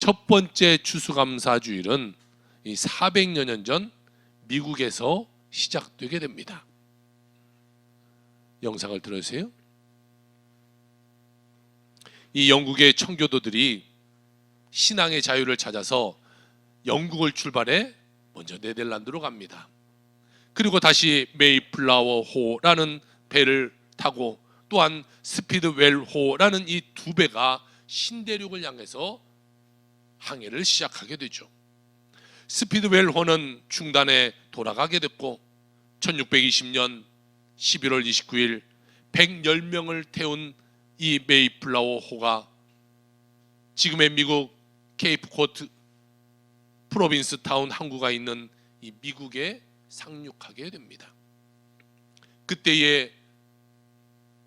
첫 번째 추수감사주일은 이 400여 년 전 미국에서 시작되게 됩니다. 영상을 들어주세요. 이 영국의 청교도들이 신앙의 자유를 찾아서 영국을 출발해 먼저 네덜란드로 갑니다. 그리고 다시 메이플라워호라는 배를 타고 또한 스피드웰호라는 이 두 배가 신대륙을 향해서 항해를 시작하게 되죠. 스피드웰호는 중단에 돌아가게 됐고 1620년 11월 29일 110명을 태운 이 메이플라워호가 지금의 미국 케이프 코드 프로빈스 타운 항구가 있는 이 미국에 상륙하게 됩니다. 그때에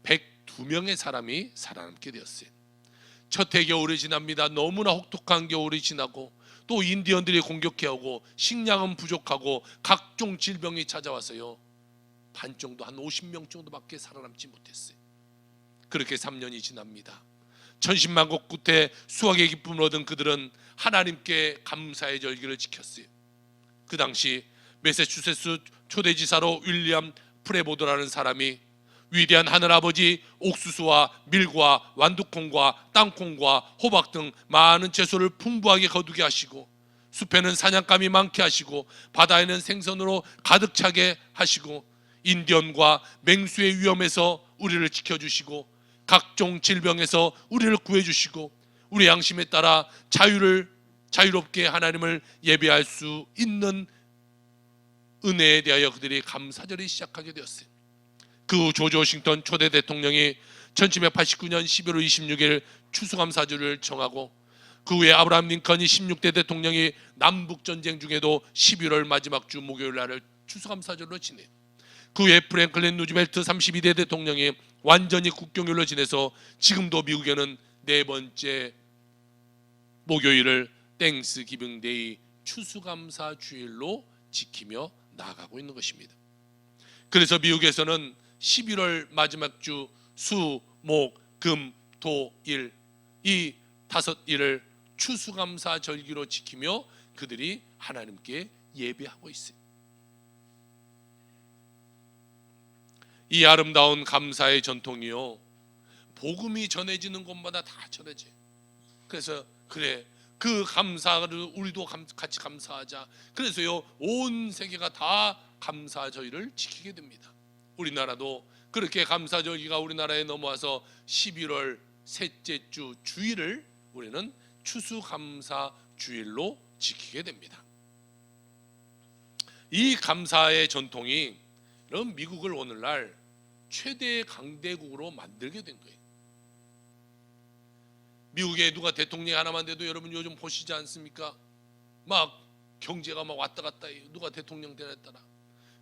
102명의 사람이 살아남게 되었어요. 첫 해겨울이 지납니다. 너무나 혹독한 겨울이 지나고 또 인디언들이 공격해오고 식량은 부족하고 각종 질병이 찾아와서요, 반 정도, 한 50명 정도밖에 살아남지 못했어요. 그렇게 3년이 지납니다. 천신만고 끝에 수확의 기쁨을 얻은 그들은 하나님께 감사의 절기를 지켰어요. 그 당시 매사추세츠 초대지사로 윌리엄 프레보드라는 사람이 위대한 하늘아버지 옥수수와 밀과 완두콩과 땅콩과 호박 등 많은 채소를 풍부하게 거두게 하시고 숲에는 사냥감이 많게 하시고 바다에는 생선으로 가득 차게 하시고 인디언과 맹수의 위험에서 우리를 지켜주시고 각종 질병에서 우리를 구해주시고 우리 양심에 따라 자유롭게 하나님을 예배할 수 있는 은혜에 대하여 그들이 감사절이 시작하게 되었어요. 그 후 조지 워싱턴 초대 대통령이 1789년 11월 26일 추수감사주를 정하고 그 후에 아브라함 링컨이 16대 대통령이 남북전쟁 중에도 11월 마지막 주 목요일 날을 추수감사절로 지내요. 그 후에 프랭클린 루즈벨트 32대 대통령이 완전히 국경일로 지내서 지금도 미국에는 네 번째 목요일을 땡스기빙 데이 추수감사 주일로 지키며 나아가고 있는 것입니다. 그래서 미국에서는 11월 마지막 주 수, 목, 금, 토, 일 이 5일을 추수감사 절기로 지키며 그들이 하나님께 예배하고 있어요. 이 아름다운 감사의 전통이요, 복음이 전해지는 곳마다 다 전해져요. 그래서 그래, 그 감사를 우리도 같이 감사하자. 그래서요, 온 세계가 다 감사절기를 지키게 됩니다. 우리나라도 그렇게 감사절기가 우리나라에 넘어와서 11월 셋째 주 주일을 우리는 추수감사주일로 지키게 됩니다. 이 감사의 전통이 이런 미국을 오늘날 최대 강대국으로 만들게 된 거예요. 미국에 누가 대통령이 하나만 돼도 여러분 요즘 보시지 않습니까? 막 경제가 막 왔다 갔다 해요. 누가 대통령 되냐에 따라.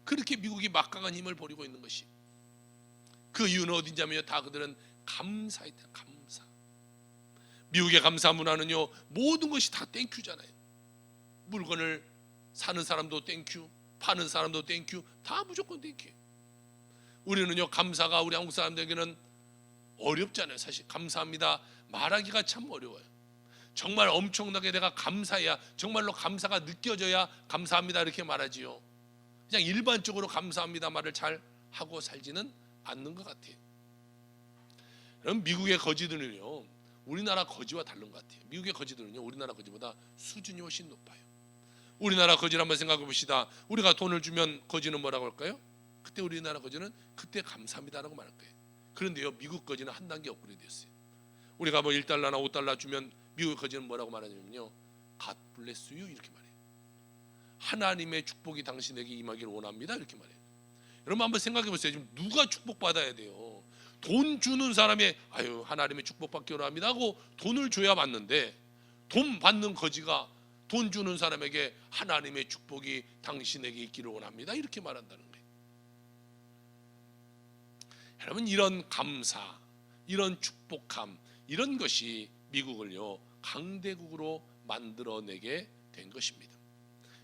그렇게 미국이 막강한 힘을 벌이고 있는 것이, 그 이유는 어딘지면요, 다 그들은 감사이다. 감사. 미국의 감사 문화는요, 모든 것이 다 땡큐잖아요. 물건을 사는 사람도 땡큐, 파는 사람도 땡큐, 다 무조건 땡큐. 우리는요, 감사가 우리 한국 사람들에게는 어렵잖아요. 사실 감사합니다 말하기가 참 어려워요. 정말 엄청나게 내가 감사해야, 정말로 감사가 느껴져야 감사합니다 이렇게 말하지요. 그냥 일반적으로 감사합니다 말을 잘 하고 살지는 않는 것 같아요. 그럼 미국의 거지들은요, 우리나라 거지와 다른 것 같아요. 미국의 거지들은요, 우리나라 거지보다 수준이 훨씬 높아요. 우리나라 거지를 한번 생각해 봅시다. 우리가 돈을 주면 거지는 뭐라고 할까요? 그때 우리나라 거지는 그때 감사합니다라고 말할 거예요. 그런데요, 미국 거지는 한 단계 업그레이드 됐어요. 우리가 뭐 1달러나 5달러 주면 미국 거지는 뭐라고 말하냐면요, God bless you 이렇게 말해요. 하나님의 축복이 당신에게 임하기를 원합니다 이렇게 말해요. 여러분 한번 생각해 보세요. 지금 누가 축복받아야 돼요? 돈 주는 사람이 아유 하나님의 축복받기 원합니다 하고 돈을 줘야 받는데, 돈 받는 거지가 돈 주는 사람에게 하나님의 축복이 당신에게 있기를 원합니다 이렇게 말한다는 거예요. 여러분, 이런 감사, 이런 축복함, 이런 것이 미국을요 강대국으로 만들어내게 된 것입니다.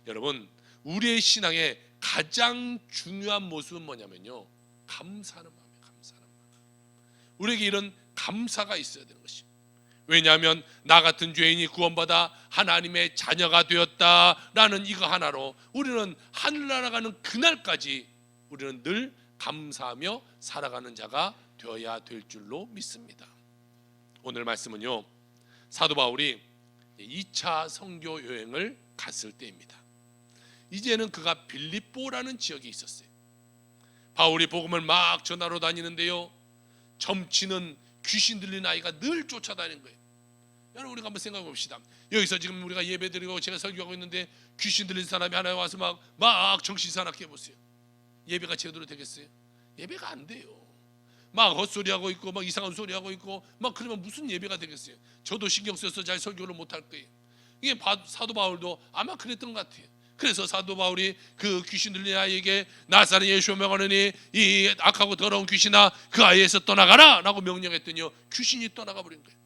여러분, 우리의 신앙의 가장 중요한 모습은 뭐냐면요, 감사하는 마음이에요. 감사하는 마음. 우리에게 이런 감사가 있어야 되는 것입니다. 왜냐하면 나 같은 죄인이 구원받아 하나님의 자녀가 되었다라는 이거 하나로 우리는 하늘나라 가는 그날까지 우리는 늘 감사하며 살아가는 자가 되어야 될 줄로 믿습니다. 오늘 말씀은요, 사도 바울이 2차 선교 여행을 갔을 때입니다. 이제는 그가 빌립보라는 지역에 있었어요. 바울이 복음을 막 전하러 다니는데요, 점치는 귀신 들린 아이가 늘 쫓아다니는 거예요. 여러분, 우리가 한번 생각해 봅시다. 여기서 지금 우리가 예배 드리고 제가 설교하고 있는데 귀신 들린 사람이 하나 와서 막 정신사납게 해보세요. 예배가 제대로 되겠어요? 예배가 안 돼요. 막 헛소리하고 있고 막 이상한 소리하고 있고 막 그러면 무슨 예배가 되겠어요? 저도 신경 써서 잘 설교를 못할 거예요. 이게 사도 바울도 아마 그랬던 것 같아요. 그래서 사도 바울이 그 귀신 들린 아이에게 나사렛 예수의 명하노니 이 악하고 더러운 귀신아 그 아이에서 떠나가라 라고 명령했더니요, 귀신이 떠나가 버린 거예요.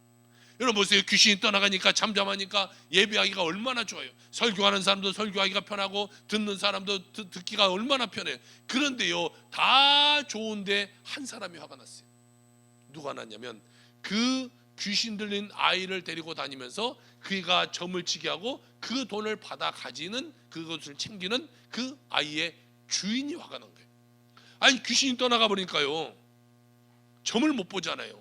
여러분 보세요. 귀신이 떠나가니까 잠잠하니까 예배하기가 얼마나 좋아요. 설교하는 사람도 설교하기가 편하고 듣는 사람도 듣기가 얼마나 편해요. 그런데요, 다 좋은데 한 사람이 화가 났어요. 누가 났냐면 그 귀신 들린 아이를 데리고 다니면서 그가 점을 치게 하고 그 돈을 받아 가지는, 그것을 챙기는 그 아이의 주인이 화가 난 거예요. 아니, 귀신이 떠나가 버리니까요, 점을 못 보잖아요.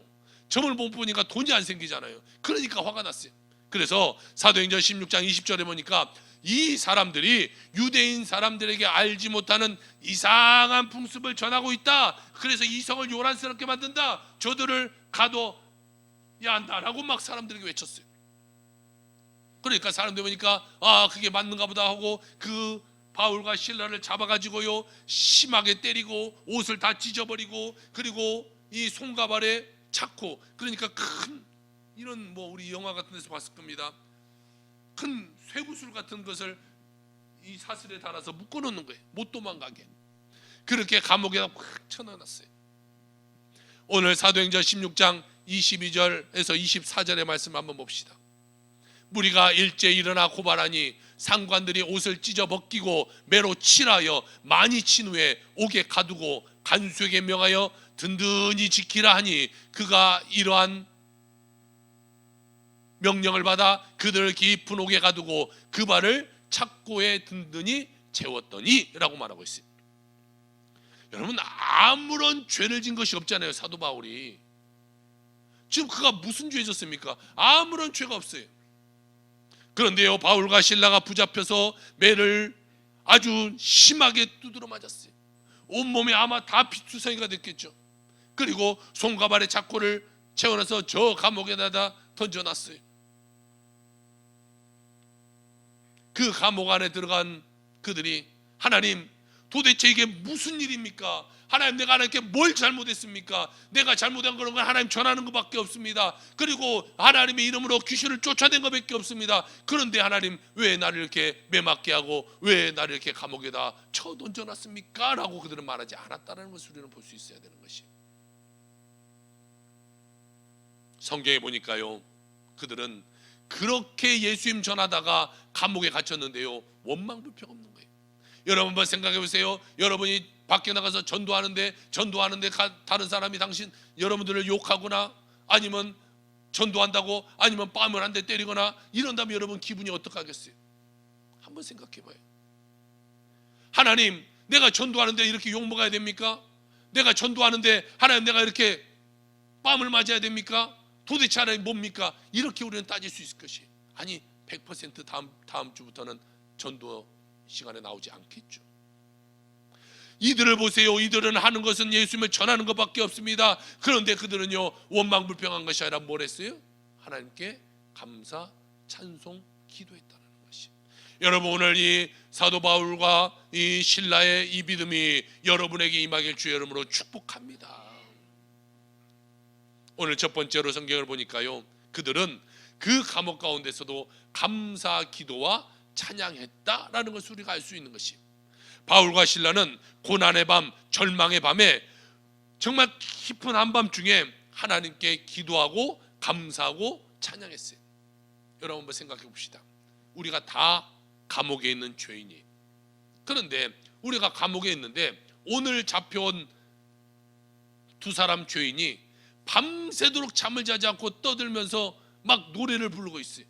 점을 못 보니까 돈이 안 생기잖아요. 그러니까 화가 났어요. 그래서 사도행전 16장 20절에 보니까 이 사람들이 유대인 사람들에게 알지 못하는 이상한 풍습을 전하고 있다. 그래서 이 성을 요란스럽게 만든다. 저들을 가둬야 한다라고 막 사람들에게 외쳤어요. 그러니까 사람들이 보니까 그게 맞는가 보다 하고 그 바울과 실라를 잡아가지고요, 심하게 때리고 옷을 다 찢어버리고, 그리고 이 손가발에 찾고, 그러니까 큰 이런 우리 영화 같은 데서 봤을 겁니다. 큰 쇠구슬 같은 것을 이 사슬에 달아서 묶어놓는 거예요. 못 도망가게. 그렇게 감옥에다 확 쳐넣어놨어요. 오늘 사도행전 16장 22절에서 24절의 말씀 한번 봅시다. 무리가 일제히 일어나 고발하니 상관들이 옷을 찢어 벗기고 매로 칠하여 많이 친 후에 옥에 가두고 간수에게 명하여 든든히 지키라 하니 그가 이러한 명령을 받아 그들을 깊은 옥에 가두고 그 발을 착고에 든든히 재웠더니 라고 말하고 있어요. 여러분, 아무런 죄를 진 것이 없잖아요. 사도 바울이 지금 그가 무슨 죄 졌습니까? 아무런 죄가 없어요. 그런데요, 바울과 실라가 붙잡혀서 매를 아주 심하게 두드러 맞았어요. 온몸에 아마 다 피투성이가 됐겠죠. 그리고 손과 발에 착고를 채워넣어서 저 감옥에다 던져놨어요. 그 감옥 안에 들어간 그들이, 하나님, 도대체 이게 무슨 일입니까? 하나님, 내가 하나님께 뭘 잘못했습니까? 내가 잘못한 그런 건 하나님 전하는 것밖에 없습니다. 그리고 하나님의 이름으로 귀신을 쫓아낸 것밖에 없습니다. 그런데 하나님, 왜 나를 이렇게 매맞게 하고 왜 나를 이렇게 감옥에다 쳐 던져놨습니까? 라고 그들은 말하지 않았다는 것을 우리는 볼 수 있어야 되는 것이, 성경에 보니까요, 그들은 그렇게 예수님 전하다가 감옥에 갇혔는데요, 원망불평 없는 거예요. 여러분 한번 생각해 보세요. 여러분이 밖에 나가서 전도하는데 다른 사람이 여러분들을 욕하거나 아니면 전도한다고 아니면 뺨을 한 대 때리거나 이런다면 여러분 기분이 어떡하겠어요? 한번 생각해 봐요. 하나님, 내가 전도하는데 이렇게 욕 먹어야 됩니까? 내가 전도하는데 하나님, 내가 이렇게 뺨을 맞아야 됩니까? 도대체 하나님 뭡니까? 이렇게 우리는 따질 수 있을 것이, 아니 100% 다음 주부터는 전도 시간에 나오지 않겠죠. 이들을 보세요. 이들은 하는 것은 예수님을 전하는 것밖에 없습니다. 그런데 그들은요, 원망불평한 것이 아니라 뭘 했어요? 하나님께 감사, 찬송, 기도했다는 것이. 여러분, 오늘 이 사도 바울과 이 실라의 이 믿음이 여러분에게 임하길 주의 이름으로 축복합니다. 오늘 첫 번째로 성경을 보니까요, 그들은 그 감옥 가운데서도 감사 기도와 찬양했다라는 것을 우리가 알 수 있는 것이, 바울과 실라는 고난의 밤, 절망의 밤에 정말 깊은 한밤중에 하나님께 기도하고 감사하고 찬양했어요. 여러분 한번 생각해 봅시다. 우리가 다 감옥에 있는 죄인이, 그런데 우리가 감옥에 있는데 오늘 잡혀온 두 사람 죄인이 밤새도록 잠을 자지 않고 떠들면서 막 노래를 부르고 있어요.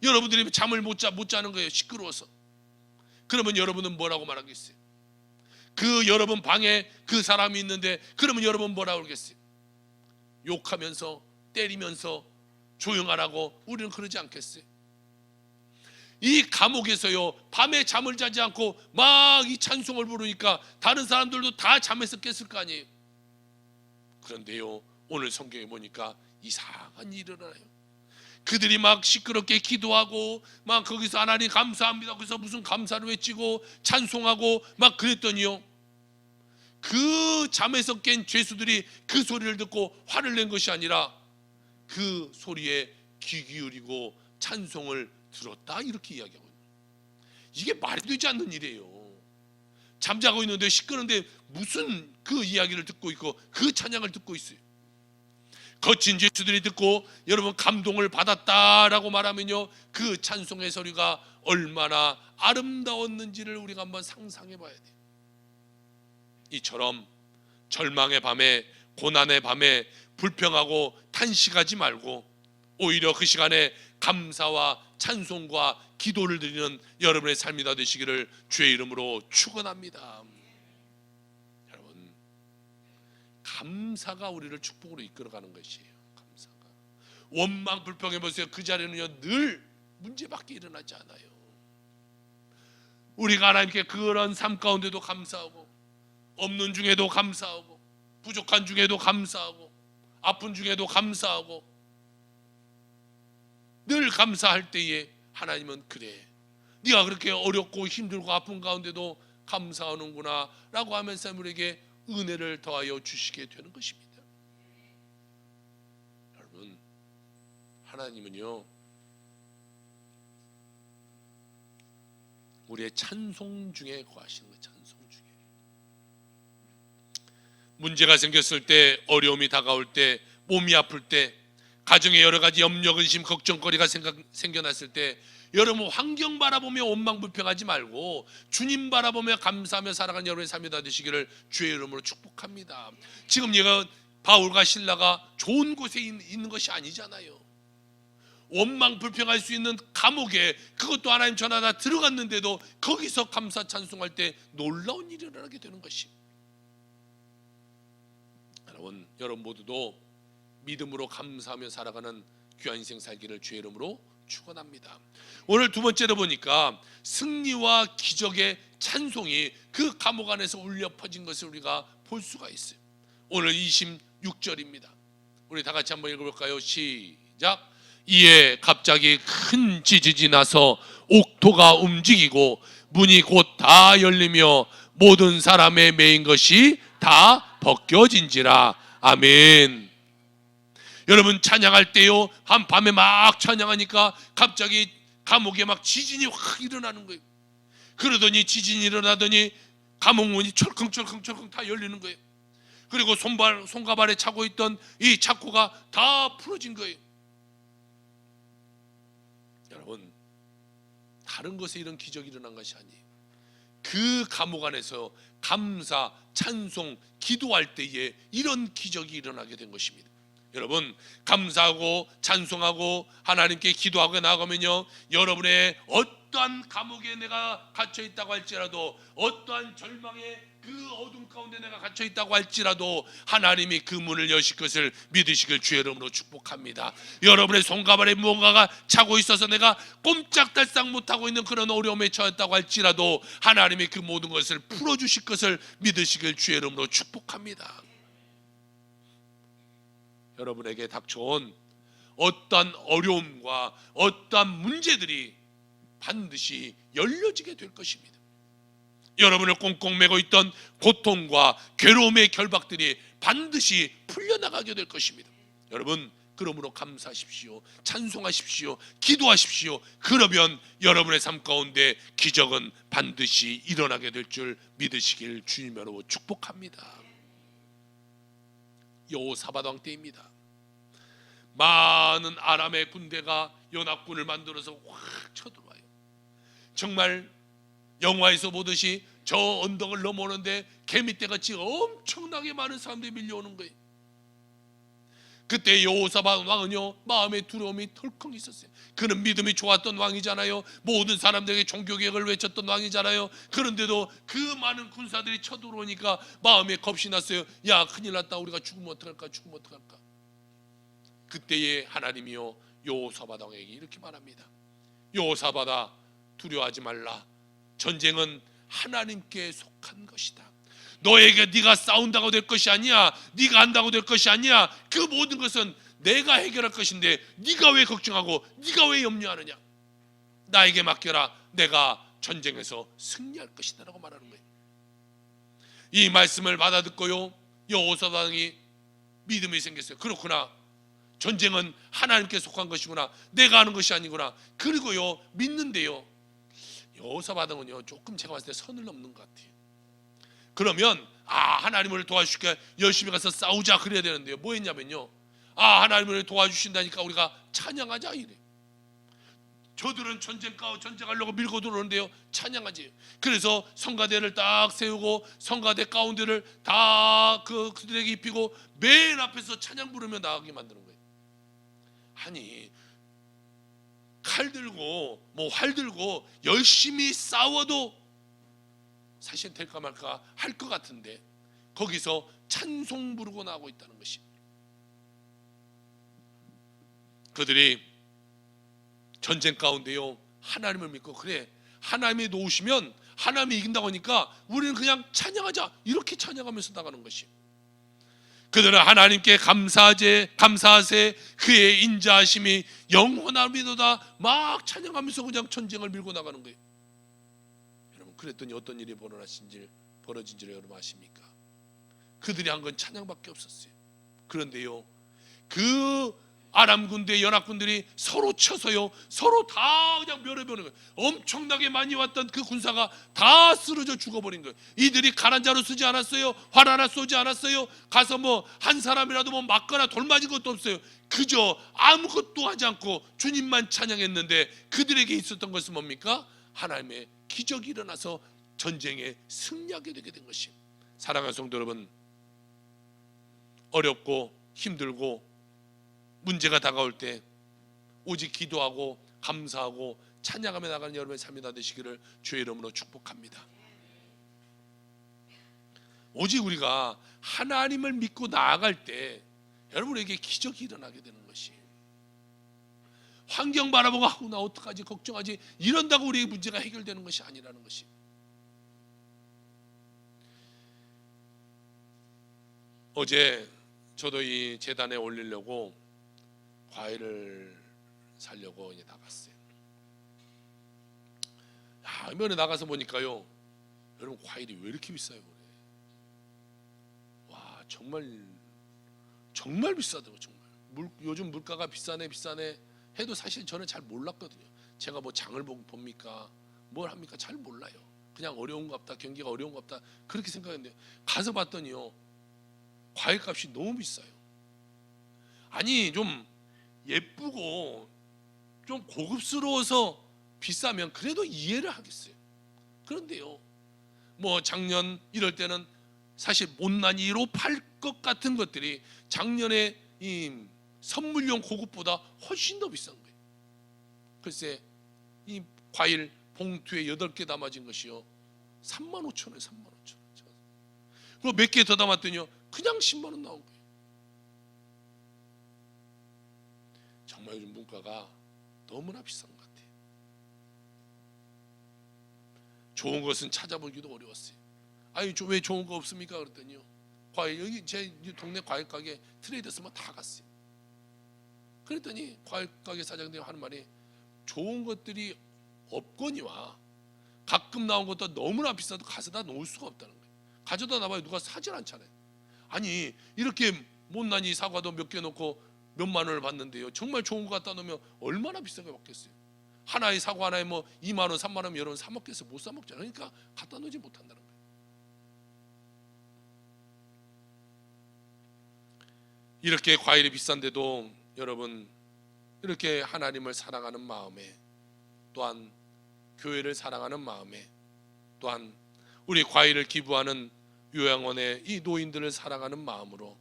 여러분들이 잠을 못 자는 거예요. 시끄러워서. 그러면 여러분은 뭐라고 말하겠어요? 그 여러분 방에 그 사람이 있는데 그러면 여러분 뭐라고 그러겠어요? 욕하면서 때리면서 조용하라고 우리는 그러지 않겠어요? 이 감옥에서요 밤에 잠을 자지 않고 막 이 찬송을 부르니까 다른 사람들도 다 잠에서 깼을 거 아니에요. 그런데요 오늘 성경에 보니까 이상한 일이 일어나요. 그들이 막 시끄럽게 기도하고 막 거기서 하나님 감사합니다 그래서 무슨 감사를 외치고 찬송하고 막 그랬더니요 그 잠에서 깬 죄수들이 그 소리를 듣고 화를 낸 것이 아니라 그 소리에 귀 기울이고 찬송을 들었다 이렇게 이야기하고 있는 거예요. 이게 말이 되지 않는 일이에요. 잠자고 있는데 시끄러운데 무슨 그 이야기를 듣고 있고 그 찬양을 듣고 있어요. 거친 죄수들이 듣고 여러분 감동을 받았다라고 말하면요 그 찬송의 소리가 얼마나 아름다웠는지를 우리가 한번 상상해 봐야 돼요. 이처럼 절망의 밤에 고난의 밤에 불평하고 탄식하지 말고 오히려 그 시간에 감사와 찬송과 기도를 드리는 여러분의 삶이 다 되시기를 주의 이름으로 축원합니다. 여러분 감사가 우리를 축복으로 이끌어가는 것이에요. 감사가. 원망 불평해 보세요. 그 자리는요 늘 문제밖에 일어나지 않아요. 우리가 하나님께 그런 삶 가운데도 감사하고 없는 중에도 감사하고 부족한 중에도 감사하고 아픈 중에도 감사하고 늘 감사할 때에 하나님은 그래 네가 그렇게 어렵고 힘들고 아픈 가운데도 감사하는구나 라고 하면서 우리에게 은혜를 더하여 주시게 되는 것입니다. 여러분 하나님은요 우리의 찬송 중에 거하시는 거예요. 찬송 중에. 문제가 생겼을 때 어려움이 다가올 때 몸이 아플 때 가정에 여러 가지 염려 근심 걱정거리가 생겨났을 때 여러분 환경 바라보며 원망불평하지 말고 주님 바라보며 감사하며 살아가는 여러분의 삶이 다 되시기를 주의 이름으로 축복합니다. 지금 얘가 바울과 신라가 좋은 곳에 있는 것이 아니잖아요. 원망불평할 수 있는 감옥에 그것도 하나님 전하다 들어갔는데도 거기서 감사 찬송할 때 놀라운 일이 일어나게 되는 것입니다. 여러분 모두도 믿음으로 감사하며 살아가는 귀한 인생 살기를 주의 이름으로 축원합니다. 오늘 두 번째로 보니까 승리와 기적의 찬송이 그 감옥 안에서 울려 퍼진 것을 우리가 볼 수가 있어요. 오늘 26절입니다. 우리 다 같이 한번 읽어볼까요? 시작. 이에 갑자기 큰 지진이 나서 옥토가 움직이고 문이 곧 다 열리며 모든 사람의 매인 것이 다 벗겨진지라. 아멘. 여러분 찬양할 때요 한밤에 막 찬양하니까 갑자기 감옥에 막 지진이 확 일어나는 거예요. 그러더니 지진이 일어나더니 감옥 문이 철컹철컹 다 열리는 거예요. 그리고 손가발에 차고 있던 이 차고가 다 풀어진 거예요. 여러분 다른 것에 이런 기적이 일어난 것이 아니에요. 그 감옥 안에서 감사, 찬송, 기도할 때에 이런 기적이 일어나게 된 것입니다. 여러분 감사하고 찬송하고 하나님께 기도하고 나아가면요 여러분의 어떠한 감옥에 내가 갇혀 있다고 할지라도 어떠한 절망의 그 어둠 가운데 내가 갇혀 있다고 할지라도 하나님이 그 문을 여실 것을 믿으시길 주의 이름으로 축복합니다. 여러분의 손가발에 무언가가 차고 있어서 내가 꼼짝달싹 못하고 있는 그런 어려움에 처했다고 할지라도 하나님이 그 모든 것을 풀어주실 것을 믿으시길 주의 이름으로 축복합니다. 여러분에게 닥쳐온 어떠한 어려움과 어떠한 문제들이 반드시 열려지게 될 것입니다. 여러분을 꽁꽁 매고 있던 고통과 괴로움의 결박들이 반드시 풀려나가게 될 것입니다. 여러분 그러므로 감사하십시오. 찬송하십시오. 기도하십시오. 그러면 여러분의 삶 가운데 기적은 반드시 일어나게 될 줄 믿으시길 주님으로 축복합니다. 여호사밧 왕 때입니다. 많은 아람의 군대가 연합군을 만들어서 확 쳐들어와요. 정말 영화에서 보듯이 저 언덕을 넘어오는데 개미떼같이 엄청나게 많은 사람들이 밀려오는 거예요. 그때 여호사밧 왕은요 마음에 두려움이 덜컥 있었어요. 그는 믿음이 좋았던 왕이잖아요. 모든 사람들에게 종교개혁을 외쳤던 왕이잖아요. 그런데도 그 많은 군사들이 쳐들어오니까 마음에 겁이 났어요. 야, 큰일 났다. 우리가 죽으면 어떡할까? 죽으면 어떡할까? 그때에 하나님이요 여호사밧 왕에게 이렇게 말합니다. 여호사밧아, 두려워하지 말라. 전쟁은 하나님께 속한 것이다. 너에게 네가 싸운다고 될 것이 아니야. 네가 한다고 될 것이 아니야. 그 모든 것은 내가 해결할 것인데 네가 왜 걱정하고 네가 왜 염려하느냐. 나에게 맡겨라. 내가 전쟁에서 승리할 것이다 라고 말하는 거예요. 이 말씀을 받아듣고요 여호사밧 왕이 믿음이 생겼어요. 그렇구나, 전쟁은 하나님께 속한 것이구나. 내가 하는 것이 아니구나. 그리고요 믿는데요 여호사밧은요 조금 제가 봤을 때 선을 넘는 것 같아요. 그러면 하나님을 도와주실게, 열심히 가서 싸우자 그래야 되는데요 뭐 했냐면요, 하나님을 도와주신다니까 우리가 찬양하자 이래. 저들은 전쟁하려고 밀고 들어오는데요 찬양하지. 그래서 성가대를 딱 세우고 성가대 가운데를 다 그들에게 입히고 맨 앞에서 찬양 부르며 나가게 만드는 거예요. 아니, 칼 들고 활 들고 열심히 싸워도 사실 될까 말까 할 것 같은데 거기서 찬송 부르고 나오고 있다는 것이, 그들이 전쟁 가운데요 하나님을 믿고, 그래 하나님이 놓으시면 하나님이 이긴다고 하니까 우리는 그냥 찬양하자 이렇게 찬양하면서 나가는 것이, 그들은 하나님께 감사하세 그의 인자하심이 영원하미도다 막 찬양하면서 그냥 전쟁을 밀고 나가는 거예요. 여러분, 그랬더니 어떤 일이 벌어진지를 여러분 아십니까? 그들이 한 건 찬양밖에 없었어요. 그런데요 그 아람 군대 연합군들이 서로 쳐서요 서로 다 그냥 멸해버리는 거예요. 엄청나게 많이 왔던 그 군사가 다 쓰러져 죽어버린 거예요. 이들이 가난 자로 쓰지 않았어요. 활 하나 쏘지 않았어요. 가서 한 사람이라도 맞거나 돌 맞은 것도 없어요. 그저 아무것도 하지 않고 주님만 찬양했는데 그들에게 있었던 것은 뭡니까? 하나님의 기적이 일어나서 전쟁에 승리하게 되게 된 것이. 사랑하는 성도 여러분, 어렵고 힘들고 문제가 다가올 때 오직 기도하고 감사하고 찬양하며 나가는 여러분의 삶이 다 되시기를 주의 이름으로 축복합니다. 오직 우리가 하나님을 믿고 나아갈 때 여러분에게 기적이 일어나게 되는 것이, 환경 바라보고 나 어떡하지 걱정하지 이런다고 우리의 문제가 해결되는 것이 아니라는 것이. 어제 저도 이 재단에 올리려고 과일을 사려고 이제 나갔어요. 이번에 나가서 보니까요 여러분 과일이 왜 이렇게 비싸요? 그래. 와, 정말 비싸더라고요. 정말 요즘 물가가 비싸네 해도 사실 저는 잘 몰랐거든요. 제가 장을 봅니까 뭘 합니까 잘 몰라요. 그냥 어려운가 보다, 경기가 어려운가 보다 그렇게 생각했는데 가서 봤더니요 과일값이 너무 비싸요. 아니, 좀 예쁘고 좀 고급스러워서 비싸면 그래도 이해를 하겠어요. 그런데요 작년 이럴 때는 사실 못난이로 팔 것 같은 것들이 작년에 이 선물용 고급보다 훨씬 더 비싼 거예요. 글쎄 이 과일 봉투에 8개 담아진 것이요 35,000원, 35,000원. 그리고 몇 개 더 담았더니요 그냥 10만 원 나온 거예요. 정말 요즘 물가가 너무나 비싼 것 같아요. 좋은 것은 찾아보기도 어려웠어요. 아니 왜 좋은 거 없습니까? 그랬더니요 과일, 여기 제 동네 과일 가게 트레이더스만 다 갔어요. 그랬더니 과일 가게 사장님이 하는 말이 좋은 것들이 없거니와 가끔 나온 것도 너무나 비싸도 가져다 놓을 수가 없다는 거예요. 가져다 놔봐요 누가 사질 않잖아요. 아니 이렇게 못난이 사과도 몇 개 놓고 몇만 원을 받는데요 정말 좋은 거 갖다 놓으면 얼마나 비싸게 받겠어요. 하나의 사과 하나에 2만 원 3만 원이면 여러분 사 먹겠어요? 못 사 먹잖아요. 그러니까 갖다 놓지 못한다는 거예요. 이렇게 과일이 비싼데도 여러분 이렇게 하나님을 사랑하는 마음에, 또한 교회를 사랑하는 마음에, 또한 우리 과일을 기부하는 요양원의 이 노인들을 사랑하는 마음으로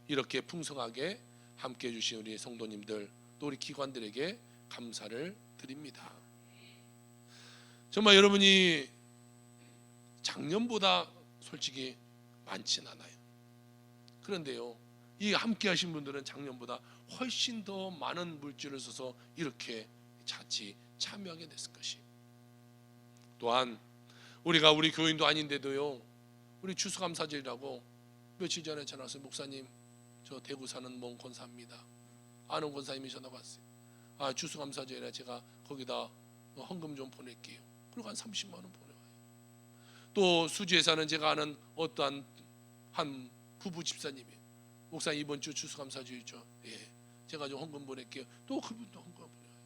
이렇게 풍성하게 함께해 주신 우리 성도님들 또 우리 기관들에게 감사를 드립니다. 정말 여러분이 작년보다 솔직히 많진 않아요. 그런데요, 이 함께하신 분들은 작년보다 훨씬 더 많은 물질을 써서 이렇게 같이 참여하게 됐을 것이. 또한 우리가 우리 교인도 아닌데도요, 우리 추수감사절이라고 며칠 전에 전화 왔어요. 목사님, 저 대구 사는 먼 권사입니다. 아는 권사님이 전화가 왔어요. 추수감사절이라 제가 거기다 헌금 좀 보낼게요. 그리고 한 30만 원 보내와요. 또 수지에 사는 제가 아는 어떠한 한 부부 집사님이, 목사님 이번 주 추수감사절이죠. 예, 제가 좀 헌금 보낼게요. 또 그분도 헌금 보내와요.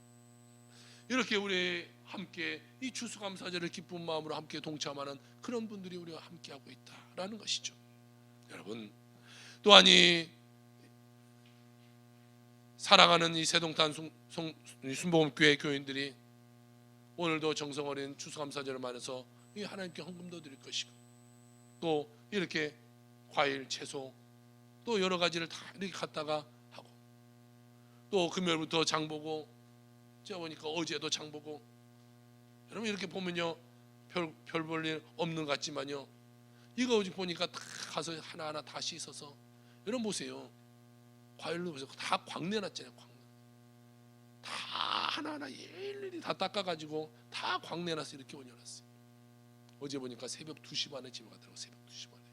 이렇게 우리 함께 이 추수감사절을 기쁜 마음으로 함께 동참하는 그런 분들이 우리와 함께하고 있다라는 것이죠. 여러분, 또한 이 사랑하는 이 세동탄 순복음교회 교인들이 오늘도 정성 어린 추수감사절을 맞아서 이 하나님께 헌금도 드릴 것이고, 또 이렇게 과일, 채소, 또 여러 가지를 다 이렇게 갖다가 하고, 또 금요일부터 장 보고, 제가 보니까 어제도 장 보고, 여러분 이렇게 보면요, 별 볼 일 없는 것 같지만요, 이거 보니까 다 가서 하나하나 다 씻어서, 여러분 보세요, 과일로 보세요, 다 광내놨잖아요. 다 하나하나 일일이 다 닦아가지고 다 광내놔서 이렇게 올려놨어요. 어제 보니까 새벽 2시 반에 집에 가더라고요. 새벽 2시 반에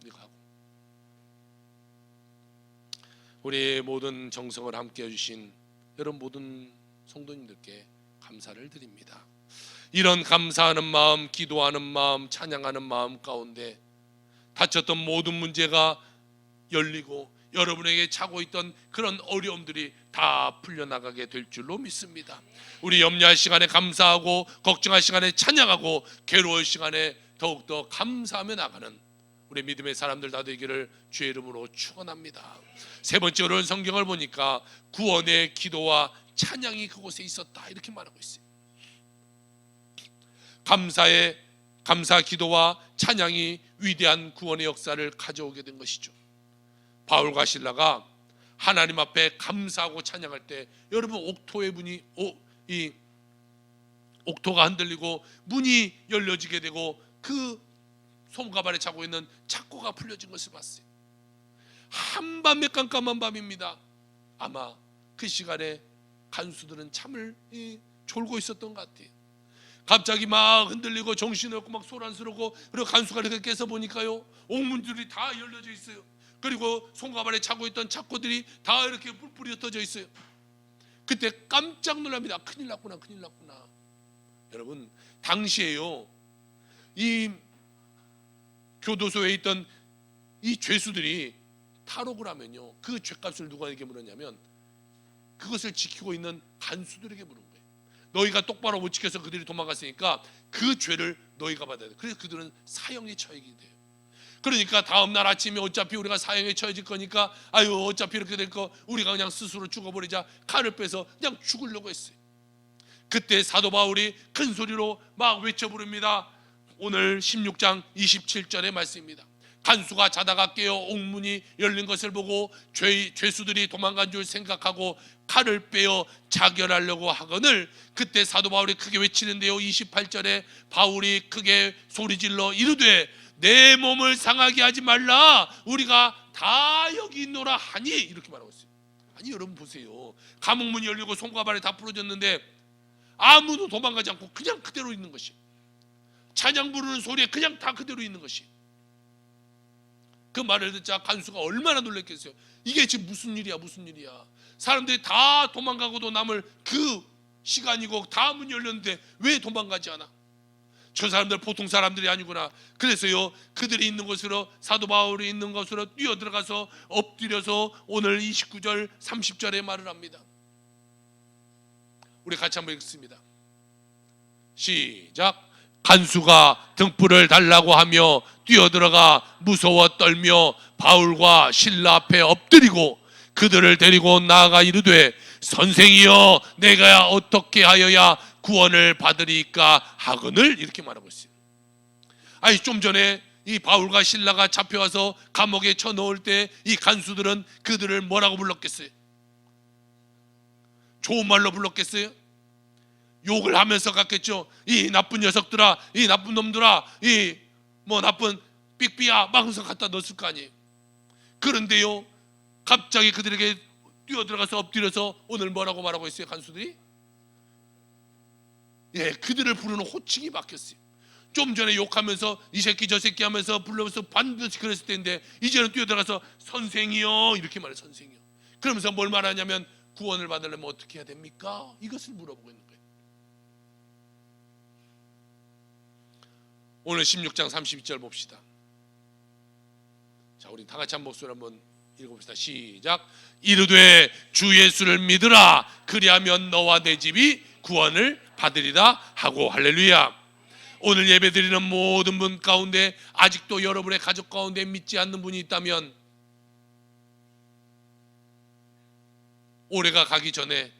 이렇게 하고. 우리 모든 정성을 함께 해주신 여러분 모든 성도님들께 감사를 드립니다. 이런 감사하는 마음, 기도하는 마음, 찬양하는 마음 가운데 닫혔던 모든 문제가 열리고 여러분에게 차고 있던 그런 어려움들이 다 풀려나가게 될 줄로 믿습니다. 우리 염려할 시간에 감사하고, 걱정할 시간에 찬양하고, 괴로울 시간에 더욱더 감사하며 나가는 우리 믿음의 사람들 다 되기를 주의 이름으로 축원합니다. 세 번째로는 성경을 보니까 구원의 기도와 찬양이 그곳에 있었다 이렇게 말하고 있어요. 감사 기도와 찬양이 위대한 구원의 역사를 가져오게 된 것이죠. 바울과 실라가 하나님 앞에 감사하고 찬양할 때, 여러분 옥토의 문이 이 옥토가 흔들리고 문이 열려지게 되고 그 솜가발에 차고 있는 착고가 풀려진 것을 봤어요. 한밤에 깜깜한 밤입니다. 아마 그 시간에 간수들은 잠을 졸고 있었던 것 같아요. 갑자기 막 흔들리고 정신이 없고 막 소란스럽고, 그리고 간수가 이렇게 깨서 보니까요, 옥문들이 다 열려져 있어요. 그리고 손가발에 차고 있던 착고들이 다 이렇게 뿔뿔이 흩어져 있어요. 그때 깜짝 놀랍니다. 큰일 났구나, 큰일 났구나. 여러분, 당시에요, 이 교도소에 있던 이 죄수들이 탈옥을 하면요, 그 죄값을 누구에게 물었냐면 그것을 지키고 있는 간수들에게 물은 거예요. 너희가 똑바로 못 지켜서 그들이 도망갔으니까 그 죄를 너희가 받아야 돼. 그래서 그들은 사형에 처하게 돼요. 그러니까 다음날 아침에 어차피 우리가 사형에 처해질 거니까, 아유 어차피 이렇게 될 거 우리가 그냥 스스로 죽어버리자, 칼을 빼서 그냥 죽으려고 했어요. 그때 사도 바울이 큰 소리로 막 외쳐 부릅니다. 오늘 16장 27절의 말씀입니다. 간수가 자다가 깨어 옥문이 열린 것을 보고 죄수들이 도망간 줄 생각하고 칼을 빼어 자결하려고 하거늘, 그때 사도 바울이 크게 외치는데요, 28절에 바울이 크게 소리질러 이르되 내 몸을 상하게 하지 말라, 우리가 다 여기 있노라 하니, 이렇게 말하고 있어요. 아니 여러분 보세요, 감옥문이 열리고 손과 발이 다 부러졌는데 아무도 도망가지 않고 그냥 그대로 있는 것이, 찬양 부르는 소리에 그냥 다 그대로 있는 것이. 그 말을 듣자 간수가 얼마나 놀랐겠어요. 이게 지금 무슨 일이야, 무슨 일이야. 사람들이 다 도망가고도 남을 그 시간이고 다 문 열렸는데 왜 도망가지 않아? 저 사람들 보통 사람들이 아니구나. 그래서요, 그들이 있는 곳으로, 사도 바울이 있는 곳으로 뛰어들어가서 엎드려서 오늘 29절 30절에 말을 합니다. 우리 같이 한번 읽습니다. 시작. 간수가 등불을 달라고 하며 뛰어들어가 무서워 떨며 바울과 실라 앞에 엎드리고 그들을 데리고 나아가 이르되 선생이여 내가 어떻게 하여야 구원을 받으리까 하거늘, 이렇게 말하고 있어요. 아니 좀 전에 이 바울과 실라가 잡혀와서 감옥에 쳐넣을 때 이 간수들은 그들을 뭐라고 불렀겠어요? 좋은 말로 불렀겠어요? 욕을 하면서 갔겠죠. 이 나쁜 녀석들아, 이 나쁜 놈들아, 이 뭐 나쁜 삑삐야 막 하면서 갖다 넣었을 거 아니에요. 그런데요, 갑자기 그들에게 뛰어들어가서 엎드려서 오늘 뭐라고 말하고 있어요, 간수들이? 예, 그들을 부르는 호칭이 바뀌었어요. 좀 전에 욕하면서 이 새끼 저 새끼 하면서 불러서 반드시 그랬을 때인데, 이제는 뛰어들어가서 선생이요 이렇게 말해요. 선생이요. 그러면서 뭘 말하냐면, 구원을 받으려면 어떻게 해야 됩니까? 이것을 물어보고 있는 거예요. 오늘 16장 32절 봅시다. 자, 우리 다 같이 한 목소리 한번 읽어봅시다. 시작. 이르되 주 예수를 믿으라, 그리하면 너와 내 집이 구원을 받으리라 하고. 할렐루야. 오늘 예배드리는 모든 분 가운데 아직도 여러분의 가족 가운데 믿지 않는 분이 있다면, 올해가 가기 전에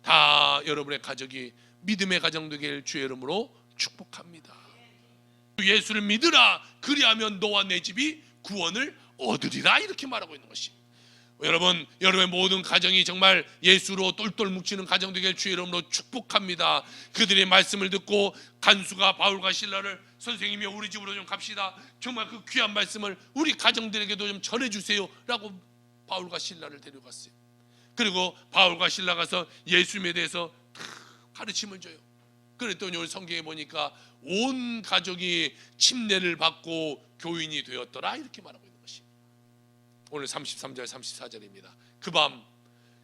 다 여러분의 가족이 믿음의 가정 되길 주의 이름으로 축복합니다. 예수를 믿으라, 그리하면 너와 내 집이 구원을 얻으리라, 이렇게 말하고 있는 것이. 여러분, 여러분의 모든 가정이 정말 예수로 똘똘 뭉치는 가정 되길 주의 이름으로 축복합니다. 그들의 말씀을 듣고 간수가 바울과 실라를, 선생님이 우리 집으로 좀 갑시다, 정말 그 귀한 말씀을 우리 가정들에게도 좀 전해주세요 라고 바울과 실라를 데려갔어요. 그리고 바울과 실라 가서 예수님에 대해서 가르침을 줘요. 그랬더니 오늘 성경에 보니까 온 가족이 침례를 받고 교인이 되었더라, 이렇게 말하고 있는 것이. 오늘 33절 34절입니다. 그 밤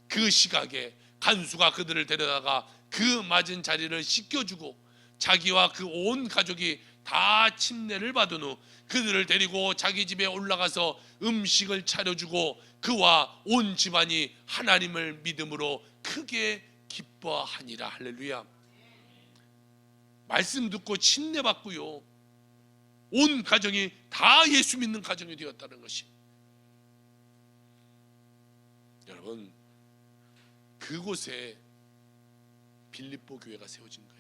그 시각에 간수가 그들을 데려다가 그 맞은 자리를 씻겨주고 자기와 그 온 가족이 다 침례를 받은 후 그들을 데리고 자기 집에 올라가서 음식을 차려주고 그와 온 집안이 하나님을 믿음으로 크게 기뻐하니라. 할렐루야. 말씀 듣고 침례 받고요, 온 가정이 다 예수 믿는 가정이 되었다는 것이. 여러분, 그곳에 빌립보 교회가 세워진 거예요.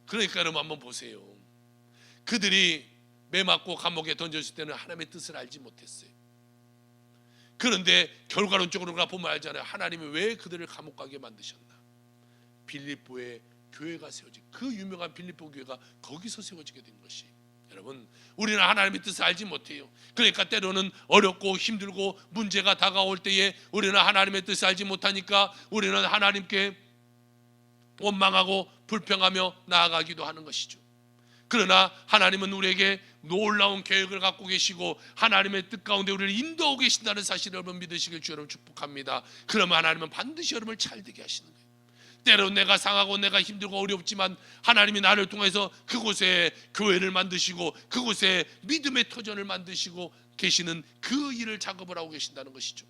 그러니까 여러분 한번 보세요. 그들이 매 맞고 감옥에 던졌을 때는 하나님의 뜻을 알지 못했어요. 그런데 결과론적으로 보면 알잖아요. 하나님이 왜 그들을 감옥 가게 만드셨나. 빌립보에 교회가 세워진, 그 유명한 빌립보 교회가 거기서 세워지게 된 것이. 여러분, 우리는 하나님의 뜻을 알지 못해요. 그러니까 때로는 어렵고 힘들고 문제가 다가올 때에 우리는 하나님의 뜻을 알지 못하니까 우리는 하나님께 원망하고 불평하며 나아가기도 하는 것이죠. 그러나 하나님은 우리에게 놀라운 계획을 갖고 계시고 하나님의 뜻 가운데 우리를 인도하고 계신다는 사실을 여러분 믿으시길 주 여러분 축복합니다. 그러면 하나님은 반드시 여러분을 잘되게 하시는 거예요. 때로는 내가 상하고 내가 힘들고 어렵지만 하나님이 나를 통해서 그곳에 교회를 만드시고 그곳에 믿음의 터전을 만드시고 계시는 그 일을 작업을 하고 계신다는 것이죠.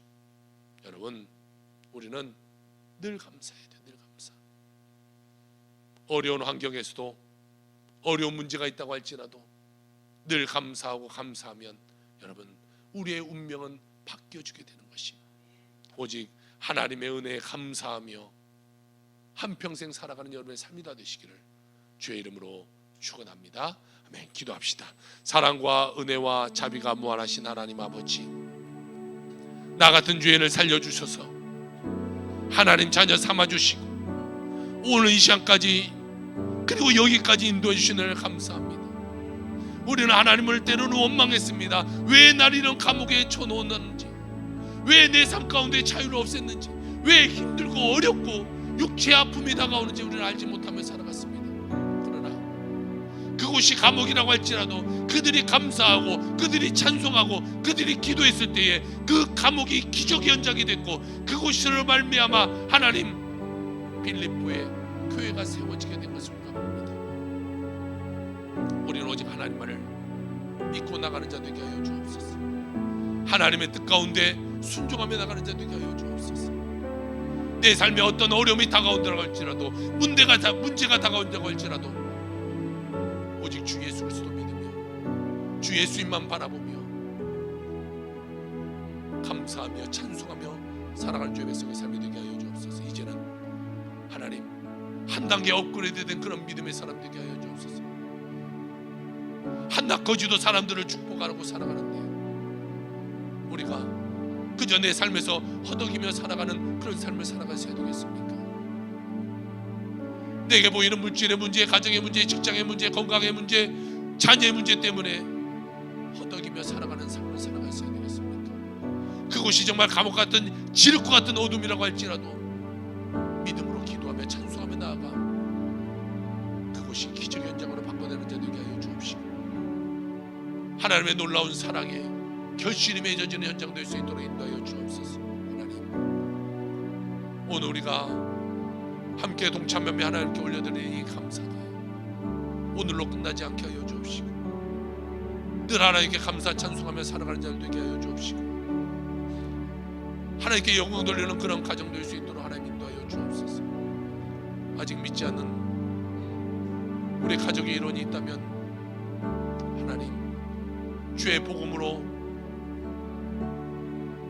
여러분, 우리는 늘 감사해야 돼요. 늘 감사. 어려운 환경에서도 어려운 문제가 있다고 할지라도 늘 감사하고 감사하면 여러분, 우리의 운명은 바뀌어주게 되는 것이. 오직 하나님의 은혜에 감사하며 한평생 살아가는 여러분의 삶이 다 되시기를 주의 이름으로 축원합니다. 아멘. 기도합시다. 사랑과 은혜와 자비가 무한하신 하나님 아버지, 나 같은 죄인을 살려주셔서 하나님 자녀 삼아주시고 오늘 이 시간까지 그리고 여기까지 인도해 주시는 감사합니다. 우리는 하나님을 때로는 원망했습니다. 왜 날 이런 감옥에 쳐놓았는지, 왜 내 삶 가운데 자유를 없앴는지, 왜 힘들고 어렵고 육체의 아픔이 다가오는지 우리는 알지 못하며 살아갔습니다. 그러나 그곳이 감옥이라고 할지라도 그들이 감사하고 그들이 찬송하고 그들이 기도했을 때에 그 감옥이 기적의 현장이 됐고 그곳으로 말미암아 하나님 빌립보에 교회가 세워지게 된 것을 우리가 봅니다. 우리는 오직 하나님만을 믿고 나가는 자 되게 하여 주옵소서. 하나님의 뜻 가운데 순종하며 나가는 자 되게 하여 주옵소서. 내 삶에 어떤 어려움이 다가온다고 할지라도 문제가 다가온다고 할지라도 오직 주 예수 그리스도 믿으며 주 예수님만 바라보며 감사하며 찬송하며 살아가는 주의 백성의 삶이 되게 하여 주옵소서. 이제는 하나님 한 단계 업그레이드된 그런 믿음의 사람 되게 하여 주옵소서. 한낱 거지도 사람들을 축복하고 살아가는데 우리가 그저 내 삶에서 허덕이며 살아가는 그런 삶을 살아가셔야 되겠습니까? 내게 보이는 물질의 문제, 가정의 문제, 직장의 문제, 건강의 문제, 자녀의 문제 때문에 허덕이며 살아가는 삶을 살아가셔야 되겠습니까? 그곳이 정말 감옥 같은 지륵과 같은 어둠이라고 할지라도 믿음으로 기도하며 찬송하며 나아가 그곳이 기적 현장으로 바꿔내는 자 되게 하여 주옵시고, 하나님의 놀라운 사랑에 결실이 맺어지는 현장 될 수 있도록 인도하여 주옵소서. 하나님, 오늘 우리가 함께 동참하며 하나님께 올려드리는 이 감사가 오늘로 끝나지 않게 하여 주옵시고, 늘 하나님께 감사 찬송하며 살아가는 자들 되게 하여 주옵시고, 하나님께 영광 돌리는 그런 가정 될 수 있도록 하나님 인도하여 주옵소서. 아직 믿지 않는 우리 가정의 일원이 있다면 하나님, 주의 복음으로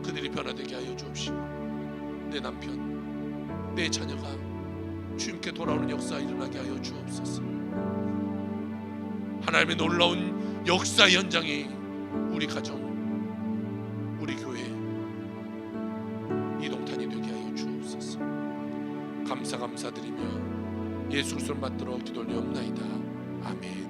그들이 변화되게 하여 주옵시고, 내 남편, 내 자녀가 주님께 돌아오는 역사 일어나게 하여 주옵소서. 하나님의 놀라운 역사 현장이 우리 가정, 우리 교회 이동탄이 되게 하여 주옵소서. 감사드리며 예수 그리스도를 받들어 기도 올리옵나이다. 아멘.